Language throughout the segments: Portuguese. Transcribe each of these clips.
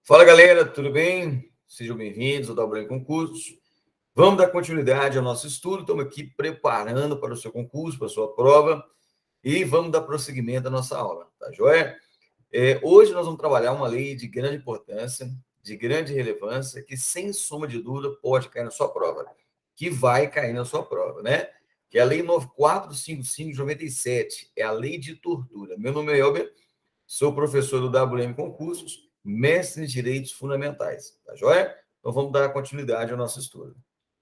Fala galera, tudo bem? Sejam bem-vindos ao Dalbrand Concursos. Vamos dar continuidade ao nosso estudo. Estamos aqui preparando para o seu concurso, para a sua prova, e vamos dar prosseguimento à nossa aula, tá joia? Hoje nós vamos trabalhar uma lei de grande importância, de grande relevância, que sem sombra de dúvida pode cair na sua prova, que vai cair na sua prova, né? Que é a Lei 9455 de 97, é a lei de tortura. Meu nome é Elber, sou professor do WM Concursos, mestre em Direitos Fundamentais, tá joia? Então vamos dar continuidade ao nosso estudo.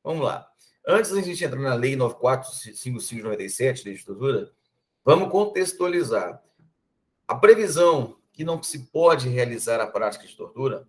Vamos lá. Antes da gente entrar na Lei 9455 de 97, lei de tortura, vamos contextualizar. A previsão que não se pode realizar a prática de tortura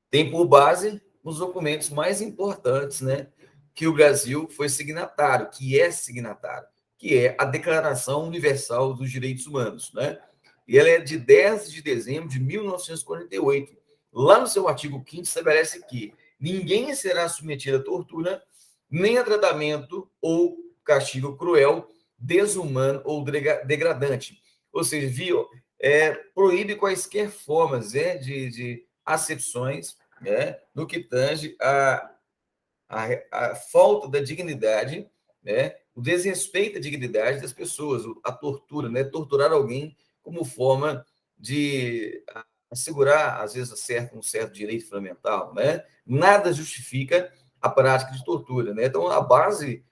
tem por base os documentos mais importantes, né, que o Brasil foi signatário, que é a Declaração Universal dos Direitos Humanos, né? E ela é de 10 de dezembro de 1948. Lá no seu artigo 5º estabelece que ninguém será submetido à tortura, nem a tratamento ou castigo cruel, desumano ou degradante. Ou seja, proíbe quaisquer formas de acepções, né, no que tange a falta da dignidade, né, o desrespeito à dignidade das pessoas, a tortura, né, torturar alguém como forma de assegurar, às vezes, um certo direito fundamental, né? Nada justifica a prática de tortura, né? Então, a base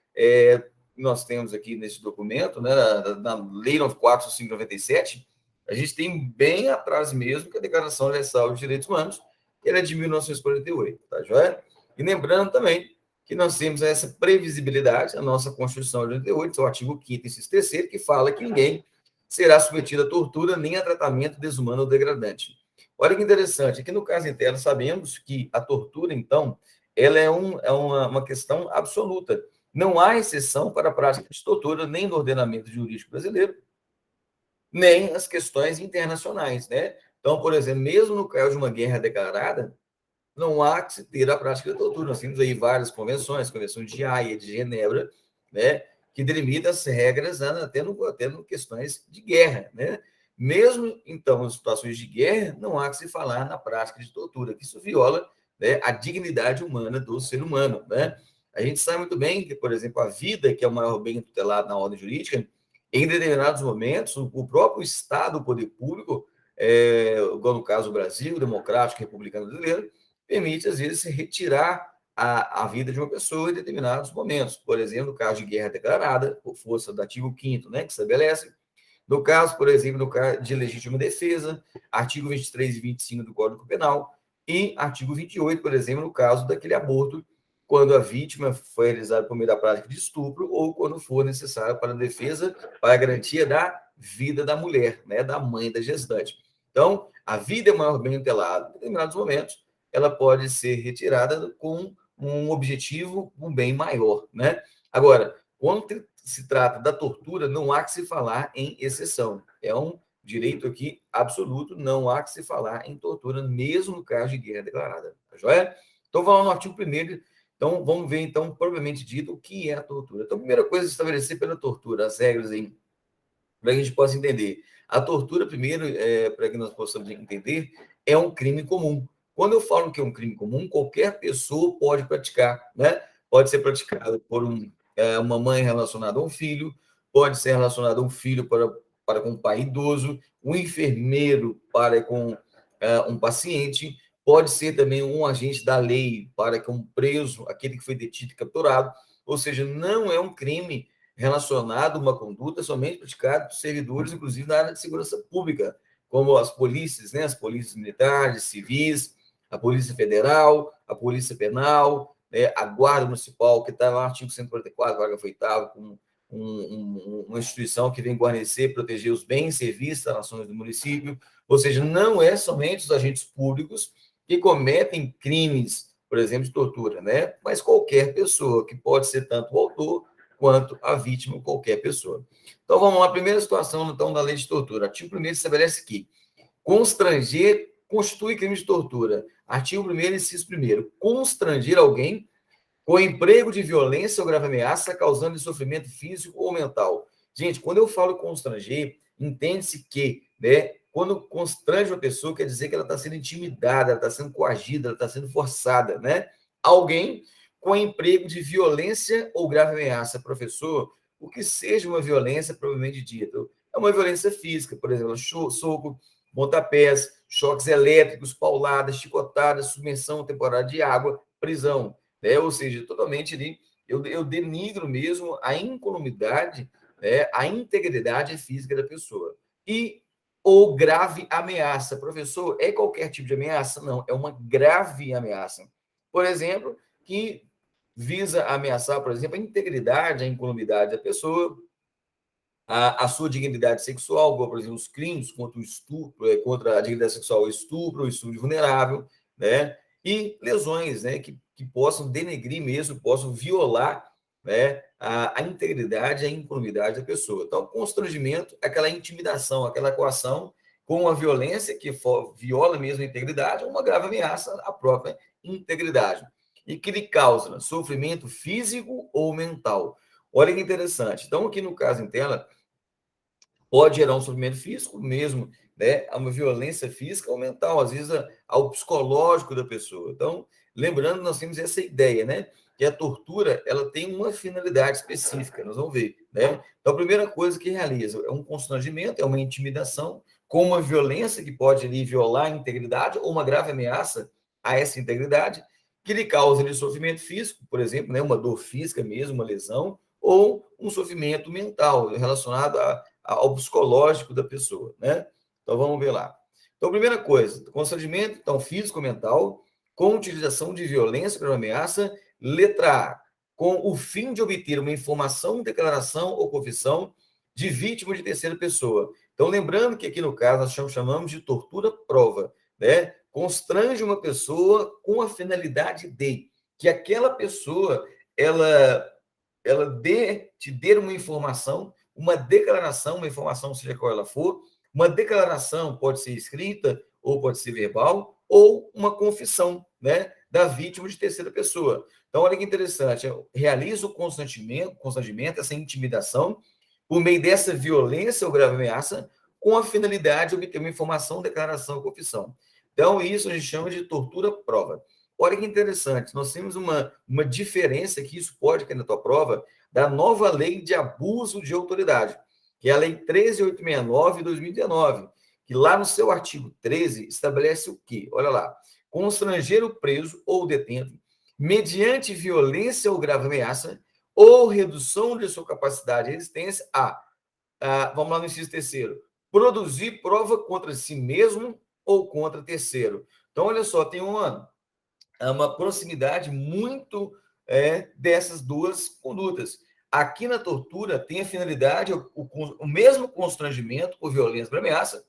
nós temos aqui nesse documento, né, na Lei 94.597, a gente tem bem atrás mesmo que a Declaração Universal dos Direitos Humanos, que ela é de 1948, tá joia? E lembrando também que nós temos essa previsibilidade, a nossa Constituição de 88, seu artigo 5º, inciso 3º, que fala que ninguém será submetido a tortura nem a tratamento desumano ou degradante. Olha que interessante, aqui no caso interno sabemos que a tortura, então, ela é uma questão absoluta. Não há exceção para a prática de tortura nem no ordenamento jurídico brasileiro, nem as questões internacionais, né? Então, por exemplo, mesmo no caso de uma guerra declarada, não há que se ter a prática da tortura. Nós temos aí várias convenções, Convenção de Haia, de Genebra, né, que delimita as regras até no questões de guerra, né? Mesmo, então, em situações de guerra, não há que se falar na prática de tortura, que isso viola, né, a dignidade humana do ser humano, né? A gente sabe muito bem que, por exemplo, a vida, que é o maior bem tutelado na ordem jurídica, em determinados momentos, o próprio Estado, o poder público, igual no caso do Brasil, democrático, republicano brasileiro, permite, às vezes, retirar a vida de uma pessoa em determinados momentos. Por exemplo, no caso de guerra declarada, por força do artigo 5º, né, que estabelece. No caso, por exemplo, no caso de legítima defesa, artigo 23 e 25 do Código Penal, e artigo 28, por exemplo, no caso daquele aborto, quando a vítima foi realizada por meio da prática de estupro ou quando for necessário para a defesa, para a garantia da vida da mulher, né, da mãe da gestante. Então, a vida é o maior bem tutelado. Em determinados momentos, ela pode ser retirada com um objetivo, um bem maior, né? Agora, quando se trata da tortura, não há que se falar em exceção. É um direito aqui absoluto, não há que se falar em tortura, mesmo no caso de guerra declarada. Tá joia? Então, vamos no artigo 1º. Então, vamos ver, então, propriamente dito, o que é a tortura. Então, a primeira coisa é estabelecer pela tortura as regras aí, para que a gente possa entender. A tortura, primeiro, para que nós possamos entender, é um crime comum. Quando eu falo que é um crime comum, qualquer pessoa pode praticar, né? Pode ser praticado por uma mãe relacionada a um filho, pode ser relacionado a um filho para com um pai idoso, um enfermeiro para com um paciente, pode ser também um agente da lei para com um preso, aquele que foi detido e capturado. Ou seja, não é um crime relacionado a uma conduta somente praticada por servidores, inclusive na área de segurança pública, como as polícias, né? As polícias militares, civis, a Polícia Federal, a Polícia Penal, né? A Guarda Municipal, que está lá no artigo 144, parágrafo 8º, com uma instituição que vem guarnecer, proteger os bens e serviços das nações do município. Ou seja, não é somente os agentes públicos que cometem crimes, por exemplo, de tortura, né? Mas qualquer pessoa, que pode ser tanto o autor quanto a vítima, qualquer pessoa. Então, vamos lá. Primeira situação, então, da lei de tortura. Artigo 1º estabelece que constranger constitui crime de tortura. Artigo 1º, inciso 1º. Constranger alguém com emprego de violência ou grave ameaça, causando sofrimento físico ou mental. Gente, quando eu falo constranger, entende-se que, né, quando constrange uma pessoa, quer dizer que ela está sendo intimidada, ela está sendo coagida, ela está sendo forçada, né? Alguém com emprego de violência ou grave ameaça. Professor, o que seja uma violência propriamente dita? É uma violência física, por exemplo, soco, pontapés, choques elétricos, pauladas, chicotadas, submersão temporária de água, prisão. Né? Ou seja, totalmente ali, eu denigro mesmo a incolumidade, né? A integridade física da pessoa. E ou grave ameaça. Professor, é qualquer tipo de ameaça? Não, é uma grave ameaça. Por exemplo, que visa ameaçar, por exemplo, a integridade, a incolumidade da pessoa, a sua dignidade sexual, como, por exemplo, os crimes contra o estupro, contra a dignidade sexual, o estupro vulnerável, né? E lesões, né? Que possam denegrir mesmo, possam violar, né? A integridade, a incolumidade da pessoa. Então, constrangimento, aquela intimidação, aquela coação com a violência que viola mesmo a integridade, uma grave ameaça à própria integridade. E que lhe causa sofrimento físico ou mental. Olha que interessante. Então, aqui no caso em tela, pode gerar um sofrimento físico mesmo, né? Uma violência física ou mental, às vezes ao psicológico da pessoa. Então, lembrando, nós temos essa ideia, né? Que a tortura, ela tem uma finalidade específica, nós vamos ver, né? Então, a primeira coisa que realiza é um constrangimento, é uma intimidação, com uma violência que pode ali violar a integridade ou uma grave ameaça a essa integridade, que lhe causa ali, sofrimento físico, por exemplo, né? Uma dor física mesmo, uma lesão, ou um sofrimento mental relacionado ao psicológico da pessoa, né? Então vamos ver lá. Então, primeira coisa, constrangimento, então, físico-mental, com utilização de violência para ameaça. Letra A, com o fim de obter uma informação, declaração ou confissão de vítima de terceira pessoa. Então, lembrando que aqui no caso nós chamamos de tortura-prova, né? Constrange uma pessoa com a finalidade de que aquela pessoa ela te dê uma informação, uma declaração, uma informação, seja qual ela for, uma declaração pode ser escrita ou pode ser verbal, ou uma confissão, né, da vítima de terceira pessoa. Então, olha que interessante, realiza o constrangimento, essa intimidação, por meio dessa violência ou grave ameaça, com a finalidade de obter uma informação, declaração ou confissão. Então, isso a gente chama de tortura-prova. Olha que interessante, nós temos uma diferença que isso pode cair na tua prova, da nova lei de abuso de autoridade, que é a lei 13.869 de 2019, que lá no seu artigo 13 estabelece o quê? Olha lá, constranger o preso ou detento, mediante violência ou grave ameaça, ou redução de sua capacidade de resistência, vamos lá no inciso terceiro, produzir prova contra si mesmo ou contra terceiro. Então, olha só, tem uma proximidade muito dessas duas condutas. Aqui na tortura tem a finalidade, o mesmo constrangimento por violência para ameaça,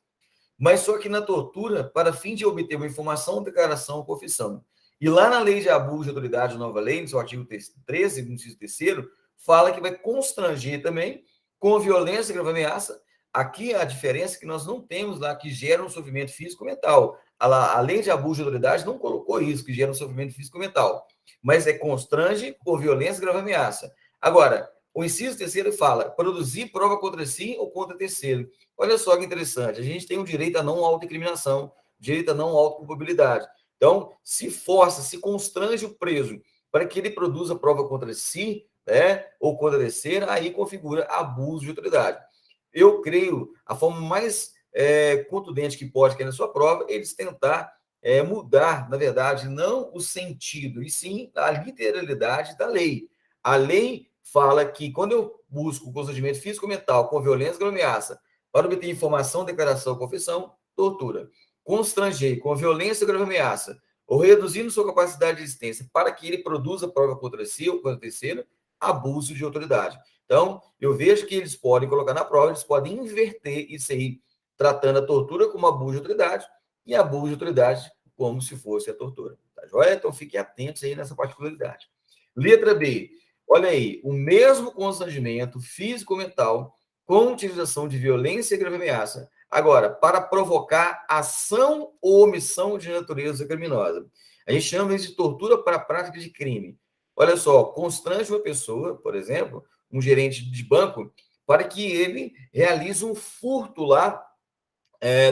mas só que na tortura, para fim de obter uma informação, declaração ou confissão. E lá na lei de abuso de autoridade, nova lei, no seu artigo 13, no inciso terceiro, fala que vai constranger também com violência e grave ameaça. Aqui a diferença é que nós não temos lá que gera um sofrimento físico-mental. A lei de abuso de autoridade não colocou isso, que gera um sofrimento físico-mental. Mas constrange por violência e grave ameaça. Agora, o inciso terceiro fala produzir prova contra si ou contra terceiro. Olha só que interessante, a gente tem o direito à não autoincriminação, direito à não autoculpabilidade. Então, se força, se constrange o preso para que ele produza prova contra si, né, ou contra terceira, aí configura abuso de autoridade. Eu creio, a forma mais contundente que pode cair na sua prova, eles tentar mudar, na verdade, não o sentido, e sim a literalidade da lei. A lei fala que quando eu busco o constrangimento físico-mental com violência ou ameaça para obter informação, declaração ou confissão, tortura. Constranger com violência ou grave ameaça, ou reduzindo sua capacidade de existência para que ele produza prova contra si ou contra terceiro, abuso de autoridade. Então, eu vejo que eles podem colocar na prova, eles podem inverter isso aí, tratando a tortura como abuso de autoridade e abuso de autoridade como se fosse a tortura. Tá joia? Então, fiquem atentos aí nessa particularidade. Letra B. Olha aí, o mesmo constrangimento físico-mental com utilização de violência e grave ameaça. Agora, para provocar ação ou omissão de natureza criminosa. A gente chama isso de tortura para a prática de crime. Olha só, constrange uma pessoa, por exemplo, um gerente de banco, para que ele realize um furto lá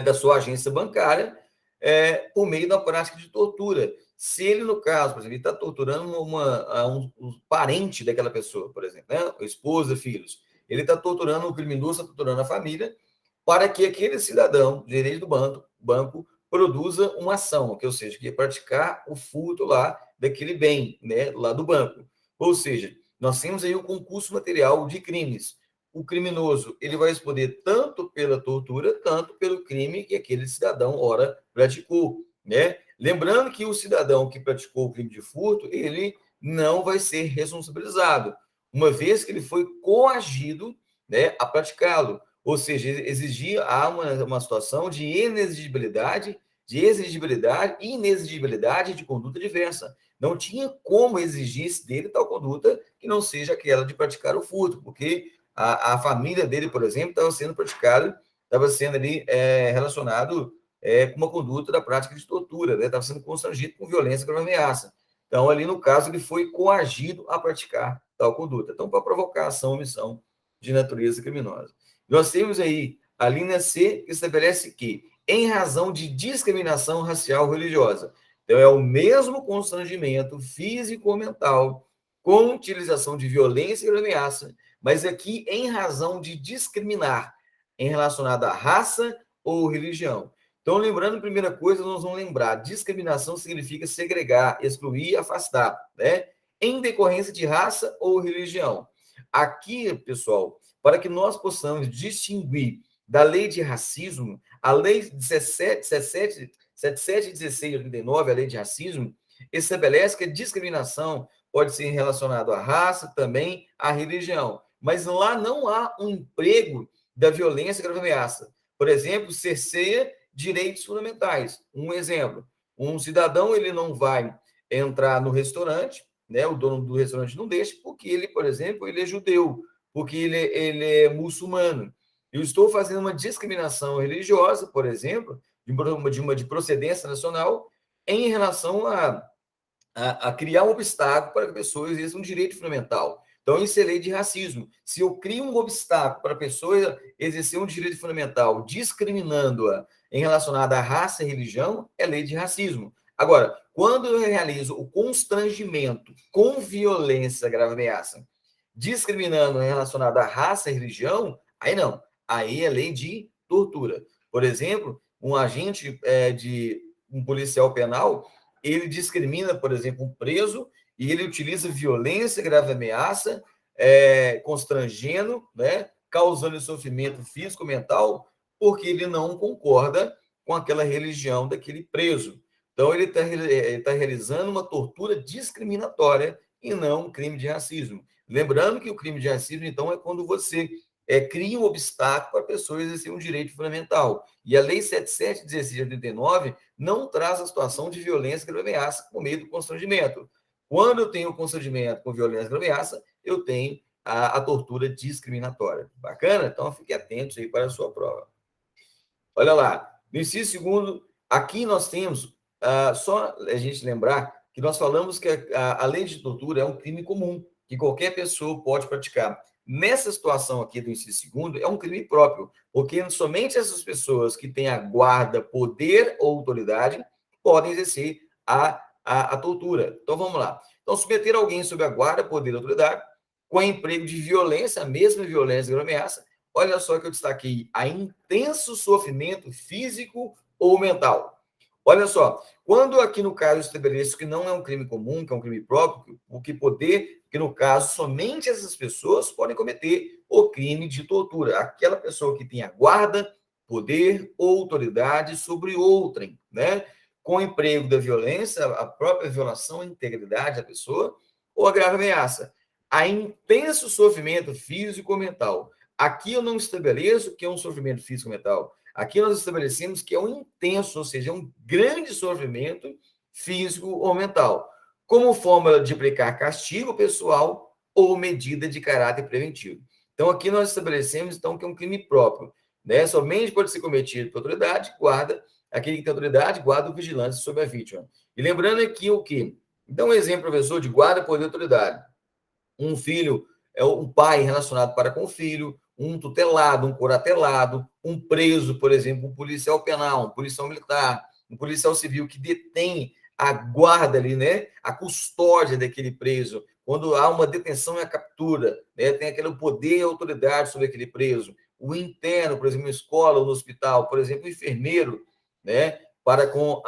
da sua agência bancária por meio da prática de tortura. Se ele, no caso, por exemplo, ele está torturando um parente daquela pessoa, por exemplo, né? Esposa, filhos, ele está torturando, o criminoso está torturando a família para que aquele cidadão, gerente do banco produza uma ação, que, ou seja, que é praticar o furto lá daquele bem, né, lá do banco. Ou seja, nós temos aí o concurso material de crimes. O criminoso ele vai responder tanto pela tortura, tanto pelo crime que aquele cidadão, ora, praticou, né? Lembrando que o cidadão que praticou o crime de furto, ele não vai ser responsabilizado, uma vez que ele foi coagido, né, a praticá-lo. Ou seja, há uma situação de inexigibilidade e inexigibilidade de conduta diversa. Não tinha como exigir dele tal conduta que não seja aquela de praticar o furto, porque a família dele, por exemplo, estava sendo ali relacionado com uma conduta da prática de tortura, né? Estava sendo constrangido com violência, com ameaça. Então, ali no caso, ele foi coagido a praticar tal conduta. Então, para provocar ação ou omissão de natureza criminosa. Nós temos aí a linha C, que estabelece que, em razão de discriminação racial ou religiosa, então é o mesmo constrangimento físico ou mental com utilização de violência e ameaça, mas aqui em razão de discriminar em relacionado à raça ou religião. Então, lembrando, primeira coisa, nós vamos lembrar, discriminação significa segregar, excluir, afastar, né? Em decorrência de raça ou religião. Aqui, pessoal, para que nós possamos distinguir da lei de racismo, a lei 7716 de 89, a lei de racismo, estabelece que a discriminação pode ser relacionada à raça, também à religião. Mas lá não há um emprego da violência e grave ameaça. Por exemplo, cerceia direitos fundamentais. Um exemplo, um cidadão ele não vai entrar no restaurante, né? O dono do restaurante não deixa, porque ele, por exemplo, ele é judeu, porque ele é muçulmano. Eu estou fazendo uma discriminação religiosa, por exemplo, de procedência nacional, em relação a criar um obstáculo para que a pessoa exerça um direito fundamental. Então, isso é lei de racismo. Se eu crio um obstáculo para a pessoa exercer um direito fundamental, discriminando-a em relacionado à raça e religião, é lei de racismo. Agora, quando eu realizo o constrangimento com violência, grave ameaça, discriminando em relacionado à raça e religião, aí não. Aí é lei de tortura. Por exemplo, um agente um policial penal, ele discrimina, por exemplo, um preso e ele utiliza violência, grave ameaça, constrangendo, né, causando sofrimento físico, mental, porque ele não concorda com aquela religião daquele preso. Então, ele está realizando uma tortura discriminatória e não um crime de racismo. Lembrando que o crime de racismo, então, é quando você cria um obstáculo para a pessoa exercer um direito fundamental. E a Lei 7716 de 89 não traz a situação de violência e ameaça por meio do constrangimento. Quando eu tenho constrangimento com violência e ameaça, eu tenho a tortura discriminatória. Bacana? Então, fique atentos aí para a sua prova. Olha lá, no inciso segundo, aqui nós temos, só a gente lembrar que nós falamos que a lei de tortura é um crime comum, que qualquer pessoa pode praticar. Nessa situação aqui do inciso segundo, é um crime próprio, porque somente essas pessoas que têm a guarda, poder ou autoridade podem exercer a tortura. Então, vamos lá. Então, submeter alguém sob a guarda, poder ou autoridade, com emprego de violência, a mesma violência e ameaça, olha só que eu destaquei, a intenso sofrimento físico ou mental. Olha só, quando aqui no caso eu estabeleço que não é um crime comum, que é um crime próprio, que no caso somente essas pessoas podem cometer o crime de tortura. Aquela pessoa que tem a guarda, poder ou autoridade sobre outrem, né? Com o emprego da violência, a própria violação à integridade da pessoa ou a grave ameaça. A intenso sofrimento físico ou mental. Aqui eu não estabeleço que é um sofrimento físico ou mental. Aqui nós estabelecemos que é um intenso, ou seja, um grande sofrimento físico ou mental, como forma de aplicar castigo pessoal ou medida de caráter preventivo. Então, aqui nós estabelecemos, então, que é um crime próprio, né? Somente pode ser cometido por autoridade, guarda, aquele que tem autoridade, guarda ou vigilância sobre a vítima. E lembrando aqui o quê? Então, um exemplo, professor, de guarda, poder e autoridade. Um filho, um pai relacionado para com o filho, um tutelado, um curatelado, um preso, por exemplo, um policial penal, um policial militar, um policial civil que detém a guarda ali, né, a custódia daquele preso, quando há uma detenção e a captura, né, tem aquele poder e autoridade sobre aquele preso. O interno, por exemplo, na escola ou no hospital, por exemplo, o enfermeiro, né, para com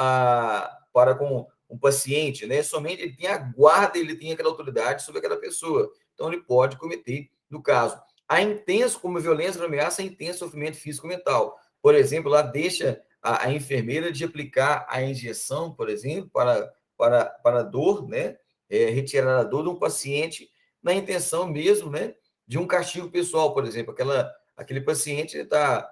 um paciente, né, somente ele tem a guarda, ele tem aquela autoridade sobre aquela pessoa. Então, ele pode cometer, no caso, a intenso, como violência ou ameaça, a intenso sofrimento físico-mental. Por exemplo, lá deixa a enfermeira de aplicar a injeção, por exemplo, para a dor, né? Retirar a dor de um paciente na intenção mesmo, né? De um castigo pessoal, por exemplo. Aquele paciente está,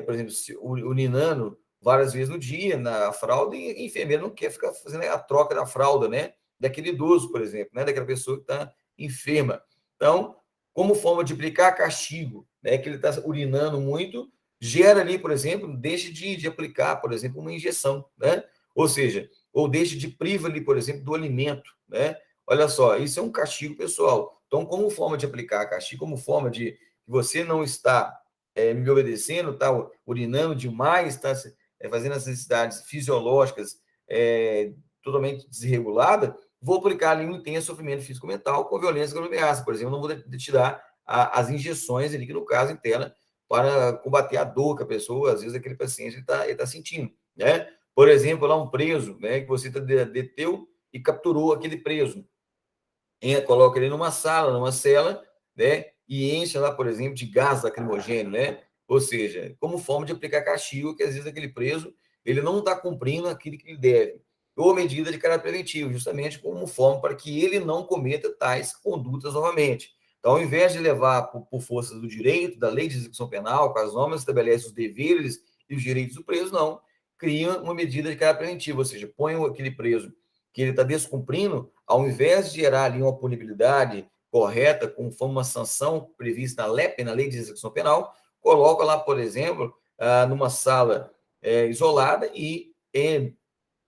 por exemplo, urinando várias vezes no dia na fralda e a enfermeira não quer ficar fazendo a troca da fralda, né? Daquele idoso, por exemplo, né? Daquela pessoa que está enferma. Então, como forma de aplicar castigo, né? Que ele está urinando muito, gera ali, por exemplo, deixe de aplicar, por exemplo, uma injeção, né? Ou seja, ou deixe de priva ali, por exemplo, do alimento, né? Olha só, isso é um castigo pessoal. Então, como forma de aplicar castigo, como forma de você não está me obedecendo, está urinando demais, está fazendo as necessidades fisiológicas totalmente desregulada, vou aplicar ali um intenso sofrimento físico-mental com violência e ameaça. Por exemplo, não vou te dar as injeções ali, que no caso interna, para combater a dor que a pessoa, às vezes, aquele paciente está sentindo, né? Por exemplo, lá um preso, né, que você deteu e capturou aquele preso, coloca ele numa sala, numa cela, né, e enche lá, por exemplo, de gás lacrimogêneo, né? Ou seja, como forma de aplicar castigo, que às vezes aquele preso ele não está cumprindo aquilo que ele deve, ou medida de caráter preventivo, justamente como forma para que ele não cometa tais condutas novamente. Então, ao invés de levar por forças do direito, da lei de execução penal, com as normas estabelece os deveres e os direitos do preso, não. Cria uma medida de caráter preventivo, ou seja, põe aquele preso que ele está descumprindo, ao invés de gerar ali uma punibilidade correta, conforme uma sanção prevista na LEP, na Lei de Execução Penal, coloca lá, por exemplo, numa sala isolada e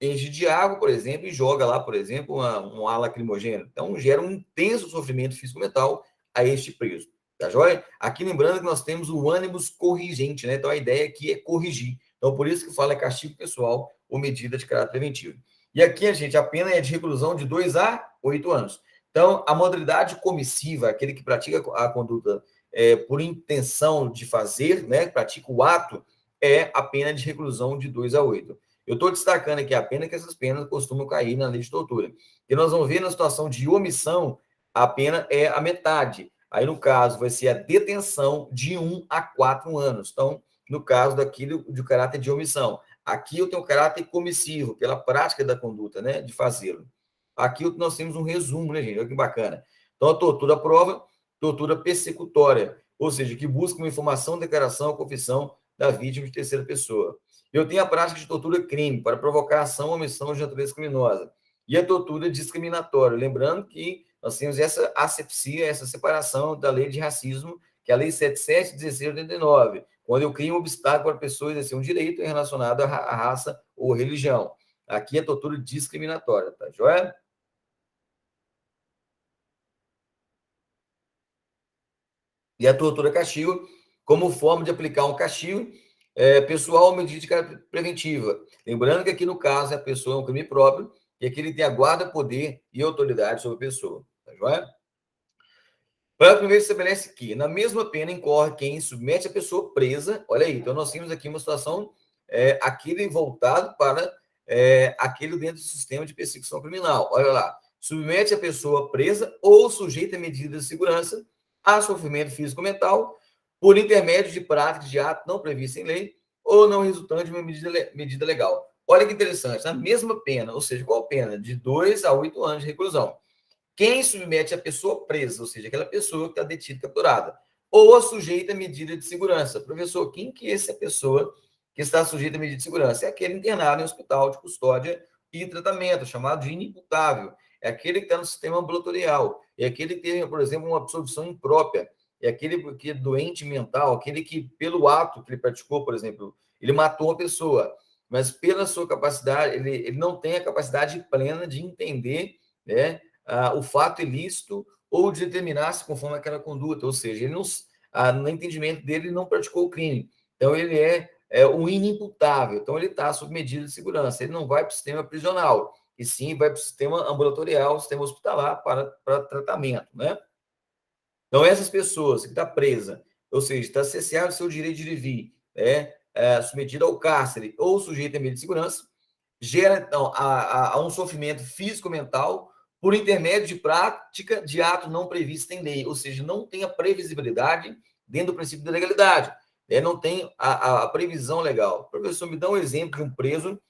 enche de água, por exemplo, e joga lá, por exemplo, um ar lacrimogêneo. Então, gera um intenso sofrimento físico-mental a este preso. Tá joia? Aqui lembrando que nós temos o ânimos corrigente, né? Então, a ideia aqui é corrigir. Então, por isso que fala castigo pessoal ou medida de caráter preventivo. E aqui, gente, a pena é de reclusão de 2 a 8 anos. Então, a modalidade comissiva, aquele que pratica a conduta por intenção de fazer, né? Pratica o ato, é a pena de reclusão de 2 a 8. Eu estou destacando aqui a pena que essas penas costumam cair na lei de tortura. E nós vamos ver na situação de omissão, a pena é a metade. Aí, no caso, vai ser a detenção de 1 a 4 anos. Então, no caso daquilo de caráter de omissão. Aqui eu tenho o caráter comissivo, pela prática da conduta, né, de fazê-lo. Aqui nós temos um resumo, né, gente? Olha que bacana. Então, a tortura prova, tortura persecutória, ou seja, que busca uma informação, declaração ou confissão da vítima de terceira pessoa. Eu tenho a prática de tortura crime, para provocar ação ou omissão de natureza criminosa. E a tortura discriminatória. Lembrando que nós temos essa asepsia, essa separação da lei de racismo, que é a Lei 77.1689, quando eu crio um obstáculo para a pessoa exercer um direito relacionado à raça ou religião. Aqui é tortura discriminatória, tá joia? E a tortura castigo como forma de aplicar um castigo pessoal ou medida preventiva. Lembrando que aqui no caso a pessoa é um crime próprio e aqui ele tem a guarda, poder e autoridade sobre a pessoa. Tá joia? Para primeiro estabelece que na mesma pena incorre quem submete a pessoa presa. Olha aí, então nós temos aqui uma situação, aquele voltado para aquele dentro do sistema de perseguição criminal. Olha lá, submete a pessoa presa ou sujeita a medidas de segurança a sofrimento físico-mental por intermédio de práticas de ato não previsto em lei ou não resultante de uma medida legal. Olha que interessante, na mesma pena, ou seja, qual pena? De 2 a 8 anos de reclusão. Quem submete a pessoa presa, ou seja, aquela pessoa que está detida, capturada, ou a sujeita a medida de segurança. Professor, quem que é essa pessoa que está sujeita a medida de segurança? É aquele internado em hospital de custódia e tratamento, chamado de inimputável. É aquele que está no sistema ambulatorial. É aquele que teve, por exemplo, uma absorção imprópria. É aquele que é doente mental, aquele que, pelo ato que ele praticou, por exemplo, ele matou a pessoa, mas pela sua capacidade, ele não tem a capacidade plena de entender, né, o fato ilícito ou de determinar-se conforme aquela conduta, ou seja, ele não, no entendimento dele, ele não praticou o crime. Então, ele é o inimputável. Então, ele está sob medida de segurança. Ele não vai para o sistema prisional, e sim vai para o sistema ambulatorial, sistema hospitalar para tratamento, né? Então, essas pessoas que estão presas, ou seja, está cesseado o seu direito de ir e vir, submetida ao cárcere ou sujeita a medida de segurança, gera, então, a um sofrimento físico-mental por intermédio de prática de ato não previsto em lei, ou seja, não tem a previsibilidade dentro do princípio da legalidade, não tem a previsão legal. Professor, me dá um exemplo de um preso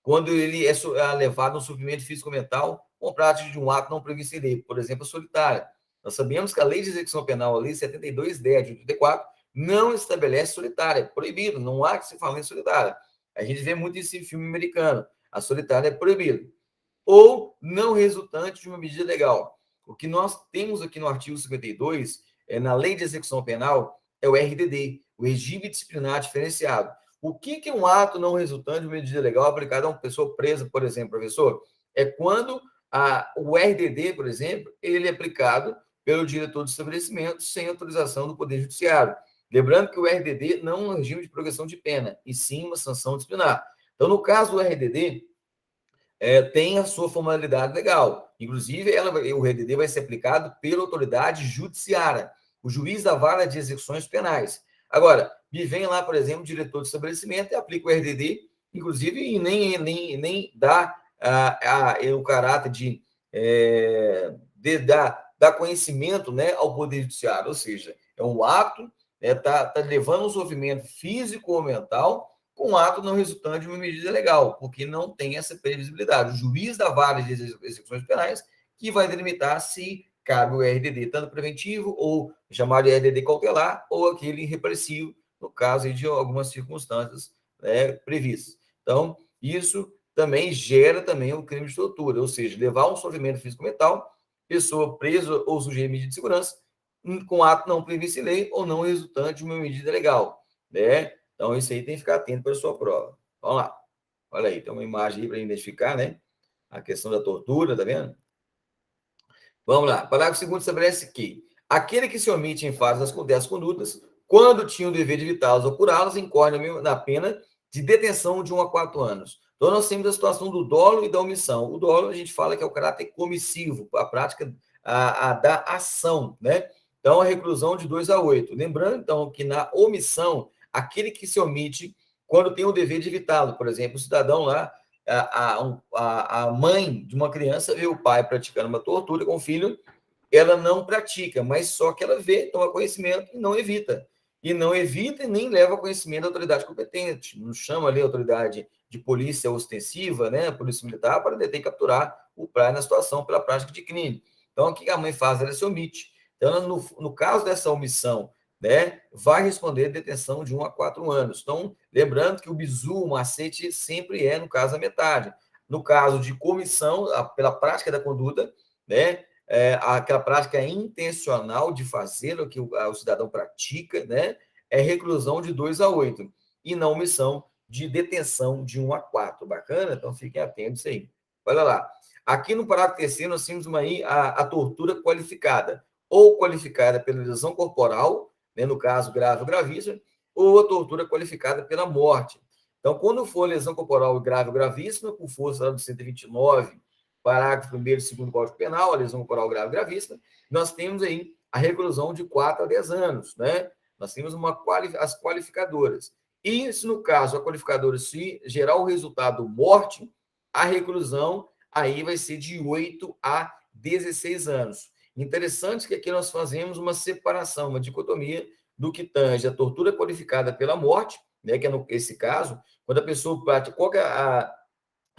quando ele é levado a um sofrimento físico-mental com prática de um ato não previsto em lei, por exemplo, a solitária. Nós sabemos que a Lei de Execução Penal, a Lei 7210 de 84, não estabelece solitária, é proibido, não há que se falar em solitária. A gente vê muito isso em filme americano, a solitária é proibida. Ou não resultante de uma medida legal. O que nós temos aqui no artigo 52, na Lei de Execução Penal, é o RDD, o Regime Disciplinar Diferenciado. O que é um ato não resultante de uma medida legal aplicada a uma pessoa presa, por exemplo, professor? É quando o RDD, por exemplo, ele é aplicado pelo diretor do estabelecimento sem autorização do Poder Judiciário. Lembrando que o RDD não é um regime de progressão de pena, e sim uma sanção disciplinar. Então, no caso do RDD, tem a sua formalidade legal. Inclusive, o RDD vai ser aplicado pela autoridade judiciária, o juiz da vara de execuções penais. Agora, me vem lá, por exemplo, o diretor do estabelecimento e aplica o RDD, inclusive, e nem dá o caráter de dar conhecimento, né, ao Poder Judiciário, ou seja, é um ato, tá levando um sofrimento físico ou mental com um ato não resultante de uma medida legal, porque não tem essa previsibilidade. O juiz da vara de execuções penais que vai delimitar se cabe o RDD, tanto preventivo, ou chamado de RDD cautelar, ou aquele repressivo, no caso de algumas circunstâncias previstas. Então, isso também gera também o crime de tortura, ou seja, levar um sofrimento físico-mental, pessoa presa ou sujeita a medida de segurança, com ato não previsto em lei ou não resultante de uma medida legal, né? Então, isso aí tem que ficar atento para a sua prova. Vamos lá. Olha aí, tem uma imagem aí para identificar, né? A questão da tortura, tá vendo? Vamos lá. Parágrafo 2º estabelece que aquele que se omite em fase das condutas, quando tinha o dever de evitá-las ou curá-las, incorre na pena de detenção de 1 a 4 anos. Então, nós temos a situação do dolo e da omissão. O dolo, a gente fala que é o caráter comissivo, a prática da ação, né? Então, a reclusão de 2 a 8. Lembrando, então, que na omissão, aquele que se omite quando tem o dever de evitá-lo. Por exemplo, o cidadão lá, a mãe de uma criança vê o pai praticando uma tortura com o filho, ela não pratica, mas só que ela vê, toma conhecimento e não evita. E não evita e nem leva conhecimento da autoridade competente. Não chama ali a autoridade de polícia ostensiva, né, polícia militar, para deter e capturar o pai na situação pela prática de crime. Então, o que a mãe faz? Ela se omite. Então, no caso dessa omissão, né, vai responder detenção de 1 a 4 anos. Então, lembrando que o bizu, o macete, sempre no caso, a metade. No caso de comissão, pela prática da conduta, né, aquela prática intencional de fazer o que o cidadão pratica, né, é reclusão de 2 a 8. E na omissão, de detenção de 1 a 4. Bacana? Então, fiquem atentos aí. Olha lá. Aqui no parágrafo 3º, nós temos a tortura qualificada, ou qualificada pela lesão corporal, né, no caso grave ou gravíssima, ou a tortura qualificada pela morte. Então, quando for lesão corporal grave ou gravíssima, por força do 129, parágrafo 1º e 2º do Código Penal, a lesão corporal grave ou gravíssima, nós temos aí a reclusão de 4 a 10 anos, né? Nós temos as qualificadoras. E se, no caso, a qualificadora se gerar o resultado morte, a reclusão aí vai ser de 8 a 16 anos. Interessante que aqui nós fazemos uma separação, uma dicotomia do que tange a tortura qualificada pela morte, né, que é nesse caso, quando a pessoa pratica, qual que é a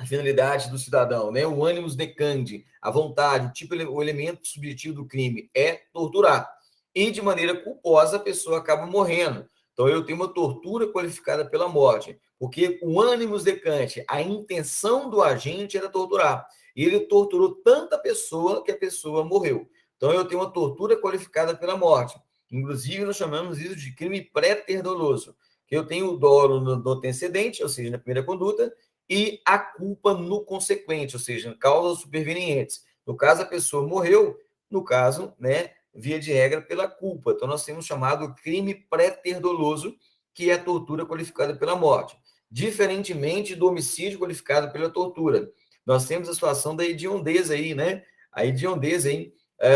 finalidade do cidadão, né? O ânimos decandi, a vontade, o elemento subjetivo do crime é torturar. E de maneira culposa a pessoa acaba morrendo. Então eu tenho uma tortura qualificada pela morte, porque o ânimos decandi, a intenção do agente era torturar. E ele torturou tanta pessoa que a pessoa morreu. Então eu tenho uma tortura qualificada pela morte. Inclusive nós chamamos isso de crime pré-terdoloso, que eu tenho o dolo no antecedente, ou seja, na primeira conduta, e a culpa no consequente, ou seja, causas supervenientes. No caso, a pessoa morreu, no caso, né, via de regra, pela culpa. Então, nós temos o chamado crime pré-ter doloso, que é a tortura qualificada pela morte. Diferentemente do homicídio qualificado pela tortura. Nós temos a situação da hediondeza aí, né? A hediondeza aí,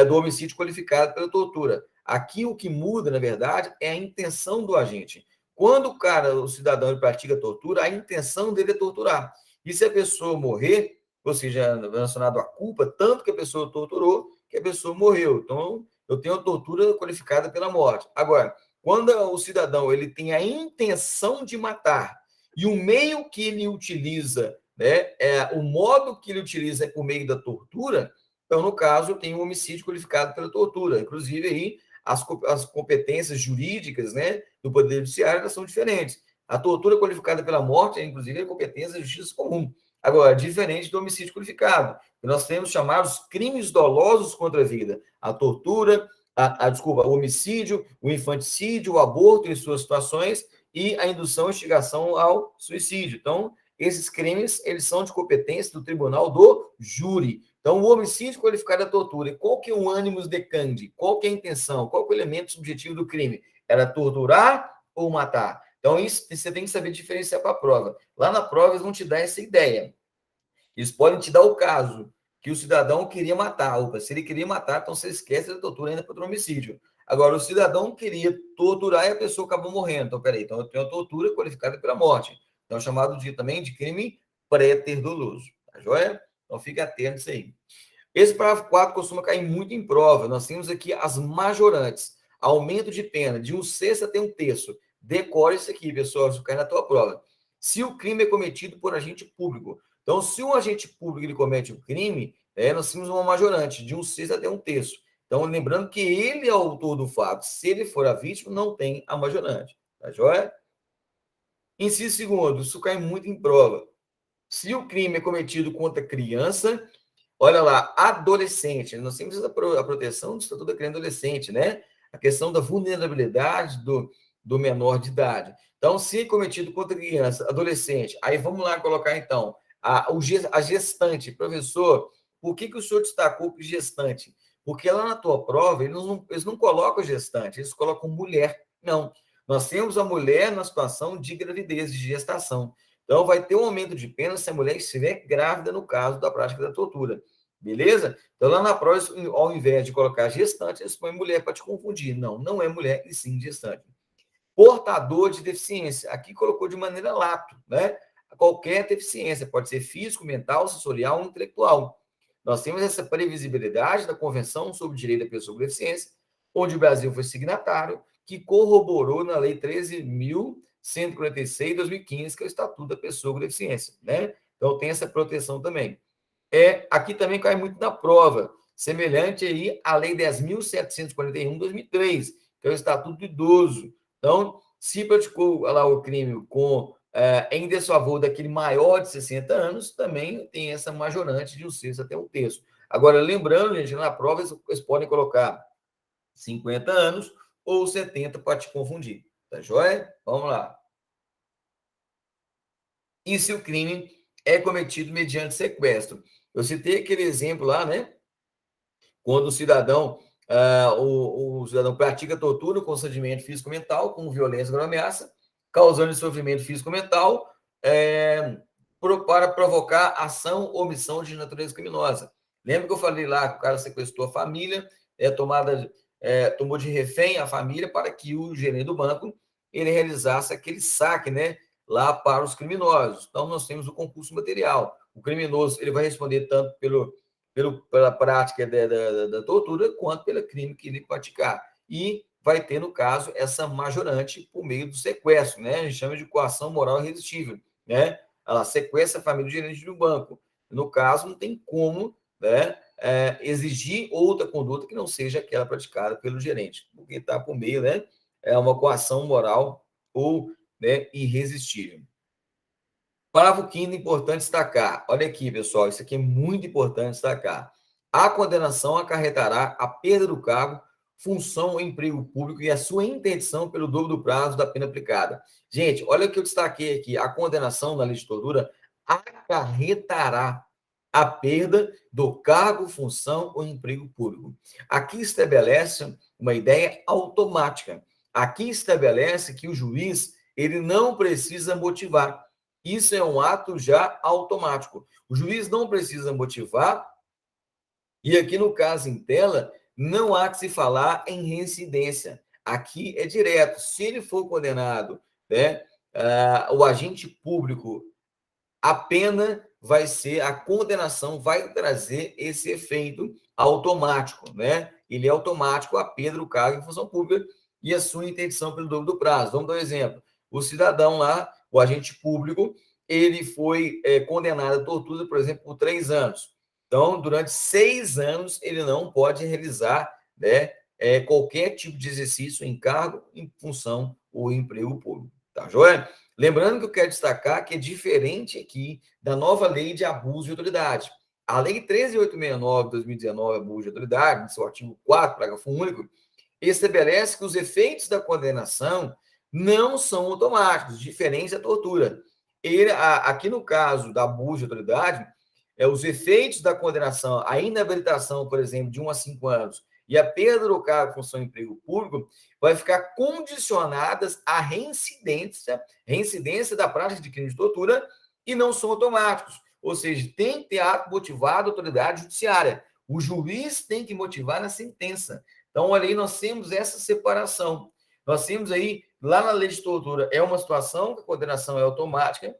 do homicídio qualificado pela tortura. Aqui o que muda, na verdade, é a intenção do agente. Quando o cidadão, ele pratica tortura, a intenção dele é torturar. E se a pessoa morrer, ou seja, relacionado à culpa, tanto que a pessoa torturou, que a pessoa morreu. Então, eu tenho a tortura qualificada pela morte. Agora, quando o cidadão ele tem a intenção de matar e o meio que ele utiliza, né, o modo que ele utiliza é por meio da tortura, então, no caso, eu tenho um homicídio qualificado pela tortura. Inclusive, aí, as competências jurídicas, né, do Poder Judiciário são diferentes. A tortura qualificada pela morte, inclusive, é competência da justiça comum. Agora, diferente do homicídio qualificado. Nós temos chamados crimes dolosos contra a vida. A tortura, desculpa, o homicídio, o infanticídio, o aborto em suas situações e a indução e instigação ao suicídio. Então, esses crimes, eles são de competência do tribunal do júri. Então, o homicídio qualificado é tortura. E qual que é o ânimos decandi? Qual que é a intenção? Qual que é o elemento subjetivo do crime? Era torturar ou matar? Então, isso você tem que saber diferenciar para a prova. Lá na prova, eles vão te dar essa ideia. Eles podem te dar o caso que o cidadão queria matar. Opa, se ele queria matar, então você esquece da tortura ainda para o homicídio. Agora, o cidadão queria torturar e a pessoa acabou morrendo. Então, peraí, então eu tenho a tortura qualificada pela morte. Então, é chamado também de crime pré-ter doloso. Tá joia? Então, fique atento a isso aí. Esse parágrafo 4 costuma cair muito em prova. Nós temos aqui as majorantes. Aumento de pena de 1/6 até 1/3. Decore isso aqui, pessoal, isso cai na tua prova. Se o crime é cometido por agente público. Então, se um agente público ele comete um crime, nós temos uma majorante de 1/6 até 1/3. Então, lembrando que ele é o autor do fato. Se ele for a vítima, não tem a majorante. Tá joia? Inciso segundo, isso cai muito em prova. Se o crime é cometido contra criança, olha lá, adolescente, nós temos a proteção do Estatuto da Criança e Adolescente, né? A questão da vulnerabilidade do menor de idade. Então, se é cometido contra criança, adolescente, aí vamos lá colocar, então, a gestante. Professor, por que o senhor destacou que gestante? Porque lá na tua prova, eles não colocam gestante, eles colocam mulher. Não, nós temos a mulher na situação de gravidez, de gestação. Então, vai ter um aumento de pena se a mulher estiver grávida no caso da prática da tortura. Beleza? Então, lá na prova, ao invés de colocar gestante, eles põem mulher para te confundir. Não, não é mulher, e sim gestante. Portador de deficiência. Aqui colocou de maneira lato, né? Qualquer deficiência, pode ser físico, mental, sensorial ou intelectual. Nós temos essa previsibilidade da Convenção sobre o Direito da Pessoa com Deficiência, onde o Brasil foi signatário, que corroborou na Lei 13.146 de 2015, que é o Estatuto da Pessoa com Deficiência, né? Então, tem essa proteção também. Aqui também cai muito na prova, semelhante aí à Lei 10.741 de 2003, que é o Estatuto do Idoso. Então, se praticou lá o crime em desfavor daquele maior de 60 anos, também tem essa majorante de 1/6 até 1/3. Agora, lembrando, gente, na prova eles podem colocar 50 anos ou 70 para te confundir. Tá joia? Vamos lá. E se o crime é cometido mediante sequestro? Eu citei aquele exemplo lá, né? Quando o cidadão pratica tortura, constrangimento físico-mental, com violência ou ameaça, causando sofrimento físico-mental, para provocar ação ou omissão de natureza criminosa. Lembra que eu falei lá que o cara sequestrou a família, tomou de refém a família para que o gerente do banco ele realizasse aquele saque, né, lá para os criminosos. Então, nós temos o concurso material. O criminoso ele vai responder tanto pela prática da tortura, quanto pelo crime que ele praticar. E vai ter, no caso, essa majorante por meio do sequestro, né? A gente chama de coação moral irresistível, né? Ela sequestra a família do gerente de um banco. No caso, não tem como, né, exigir outra conduta que não seja aquela praticada pelo gerente, porque está por meio, né? É uma coação moral ou, né, irresistível. Parágrafo 5º, importante destacar. Olha aqui, pessoal, isso aqui é muito importante destacar. A condenação acarretará a perda do cargo, função ou emprego público e a sua interdição pelo dobro do prazo da pena aplicada. Gente, olha o que eu destaquei aqui. A condenação na lei de tortura acarretará. a perda do cargo, função ou emprego público. Aqui estabelece uma ideia automática. Aqui estabelece que o juiz ele não precisa motivar. Isso é um ato já automático. O juiz não precisa motivar, e aqui no caso em tela, não há que se falar em reincidência. Aqui é direto. Se ele for condenado, né, o agente público, a pena vai ser, a condenação vai trazer esse efeito automático, né? Ele é automático, a perda do cargo em função pública e a sua interdição pelo dobro do prazo. Vamos dar um exemplo. O cidadão lá, o agente público, ele foi condenado a tortura, por exemplo, por 3 anos. Então, durante 6 anos, ele não pode realizar, né, qualquer tipo de exercício em cargo, em função ou emprego público. Tá joia? Lembrando que eu quero destacar que é diferente aqui da nova lei de abuso de autoridade. A lei 13.869 de 2019, abuso de autoridade, no seu artigo 4, parágrafo único, estabelece que os efeitos da condenação não são automáticos, diferente da tortura. Aqui no caso da abuso de autoridade, os efeitos da condenação, a inabilitação, por exemplo, de 1 a 5 anos, e a perda do cargo, função e emprego público, vai ficar condicionadas à reincidência da prática de crime de tortura e não são automáticos. Ou seja, tem que ter ato motivado da autoridade judiciária. O juiz tem que motivar na sentença. Então, olha aí, nós temos essa separação. Nós temos aí, lá na lei de tortura, é uma situação que a condenação é automática,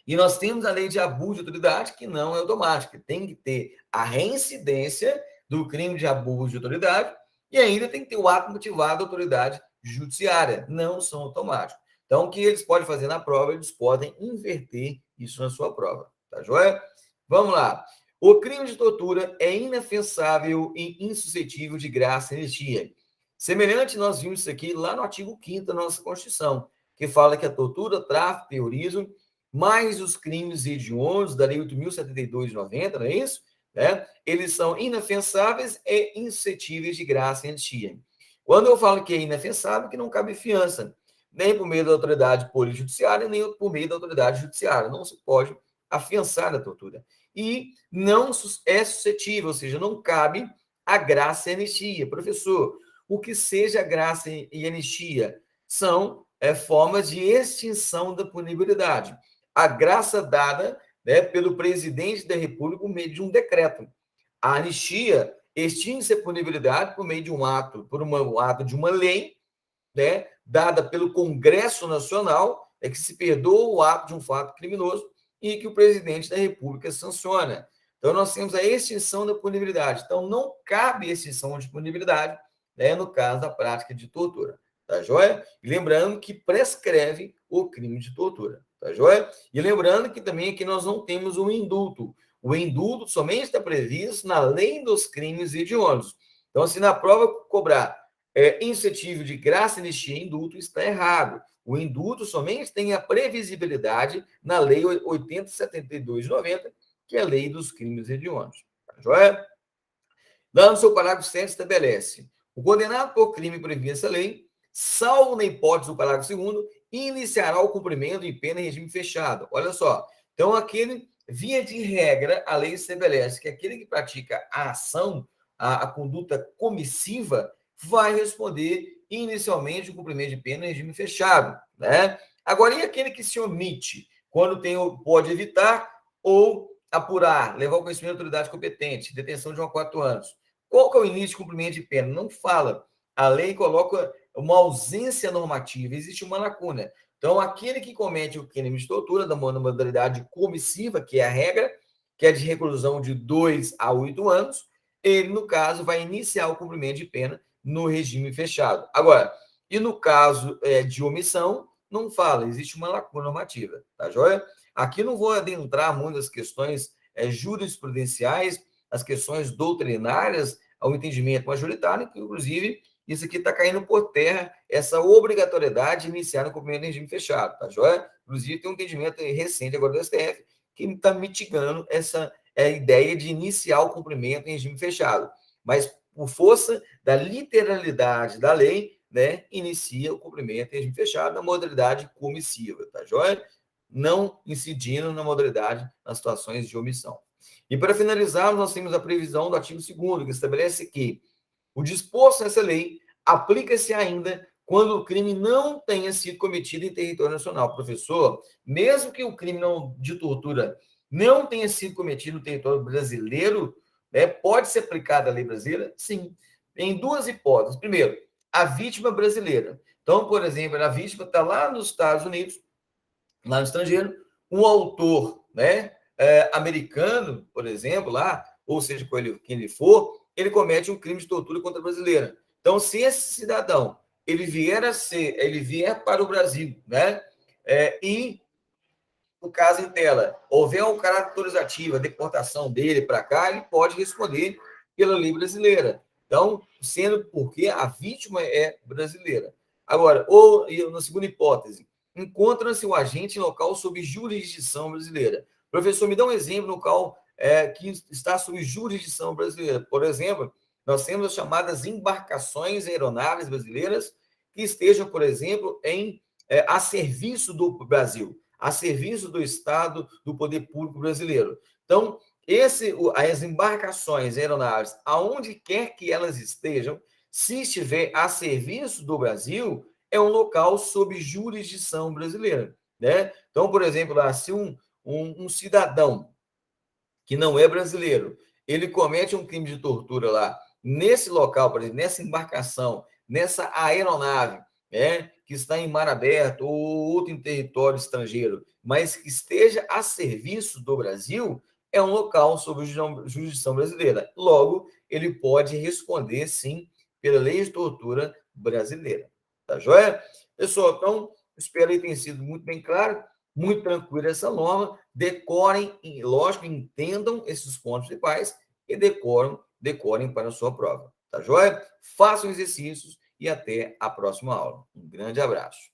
e nós temos a lei de abuso de autoridade, que não é automática. Tem que ter a reincidência do crime de abuso de autoridade e ainda tem que ter o ato motivado da autoridade judiciária. Não são automáticos. Então, o que eles podem fazer na prova? Eles podem inverter isso na sua prova. Tá joia? Vamos lá. O crime de tortura é inafensável e insuscetível de graça e anistia. Semelhante, nós vimos isso aqui lá no artigo 5º da nossa Constituição, que fala que a tortura, tráfico, terrorismo, mais os crimes hediondos da Lei 8.072 de 90, não é isso? Né? Eles são inafensáveis e insuscetíveis de graça e anistia. Quando eu falo que é inafensável, que não cabe fiança, nem por meio da autoridade político-judiciária, nem por meio da autoridade judiciária. Não se pode afiançar a tortura. E não é suscetível, ou seja, não cabe a graça e a anistia. Professor, o que seja graça e anistia? São formas de extinção da punibilidade. A graça dada, né, pelo presidente da República por meio de um decreto. A anistia extingue-se a punibilidade por meio de um ato, um ato de uma lei, né, dada pelo Congresso Nacional, que se perdoa o ato de um fato criminoso e que o presidente da República sanciona. Então, nós temos a extinção da punibilidade. Então, não cabe extinção de punibilidade, né, no caso da prática de tortura. Tá joia? E lembrando que prescreve o crime de tortura. Tá joia? E lembrando que também aqui nós não temos um indulto. O indulto somente está previsto na lei dos crimes hediondos. Então, se na prova cobrar insuscetível de graça, anistia e indulto, está errado. O indulto somente tem a previsibilidade na lei 8072 de 90, que é a lei dos crimes hediondos. Tá joia? Lá no seu parágrafo 7 estabelece: o condenado por crime previsto nessa lei, salvo na hipótese do parágrafo 2º, iniciará o cumprimento de pena em regime fechado. Olha só. Então, via de regra, a lei estabelece que aquele que pratica a ação, a conduta comissiva, vai responder inicialmente o cumprimento de pena em regime fechado, né? Agora, e aquele que se omite, quando pode evitar ou apurar, levar ao conhecimento da autoridade competente, detenção de 1 a 4 anos. Qual que é o início de cumprimento de pena? Não fala. A lei coloca uma ausência normativa, existe uma lacuna. Então, aquele que comete o crime de tortura da modalidade comissiva, que é a regra, que é de reclusão de 2 a 8 anos, ele, no caso, vai iniciar o cumprimento de pena no regime fechado. Agora, e no caso de omissão, não fala, existe uma lacuna normativa, tá joia? Aqui não vou adentrar muito as questões jurisprudenciais, as questões doutrinárias ao entendimento majoritário, que, inclusive, isso aqui está caindo por terra, essa obrigatoriedade de iniciar no cumprimento do regime fechado, tá joia? Inclusive, tem um entendimento recente agora do STF que está mitigando essa ideia de iniciar o cumprimento em regime fechado. Mas, por força da literalidade da lei, né, inicia o cumprimento em regime fechado na modalidade comissiva, tá joia? não incidindo na modalidade nas situações de omissão. E para finalizar, nós temos a previsão do artigo 2º, que estabelece que o disposto nessa lei aplica-se ainda quando o crime não tenha sido cometido em território nacional. Professor, mesmo que o crime de tortura não tenha sido cometido no território brasileiro, né, pode ser aplicada a lei brasileira? Sim. Em duas hipóteses. Primeiro, a vítima brasileira. Então, por exemplo, a vítima está lá nos Estados Unidos, lá no estrangeiro, um autor, né, americano, por exemplo, lá, ou seja, quem ele for, ele comete um crime de tortura contra a brasileira. Então, se esse cidadão ele vier para o Brasil, né, e no caso em tela, houver um caráter autorizativo, a deportação dele para cá, ele pode responder pela lei brasileira. Então, sendo porque a vítima é brasileira. Agora, ou na segunda hipótese, encontra-se o agente em local sob jurisdição brasileira. Professor, me dá um exemplo no local que está sob jurisdição brasileira. Por exemplo, nós temos as chamadas embarcações aeronaves brasileiras que estejam, por exemplo, a serviço do Brasil, a serviço do Estado, do poder público brasileiro. Então, as embarcações aeronaves, aonde quer que elas estejam, se estiver a serviço do Brasil, é um local sob jurisdição brasileira, né? Então, por exemplo, lá, se um cidadão que não é brasileiro, ele comete um crime de tortura lá, nesse local, por exemplo, nessa embarcação, nessa aeronave, que está em mar aberto ou outro em território estrangeiro, mas que esteja a serviço do Brasil, é um local sob jurisdição brasileira. Logo, ele pode responder, sim, pela lei de tortura brasileira. Tá joia? Pessoal, então, espero que tenha sido muito bem claro, muito tranquila essa norma. Decorem, lógico, entendam esses pontos principais e decorem para a sua prova. Tá joia? Façam exercícios e até a próxima aula. Um grande abraço.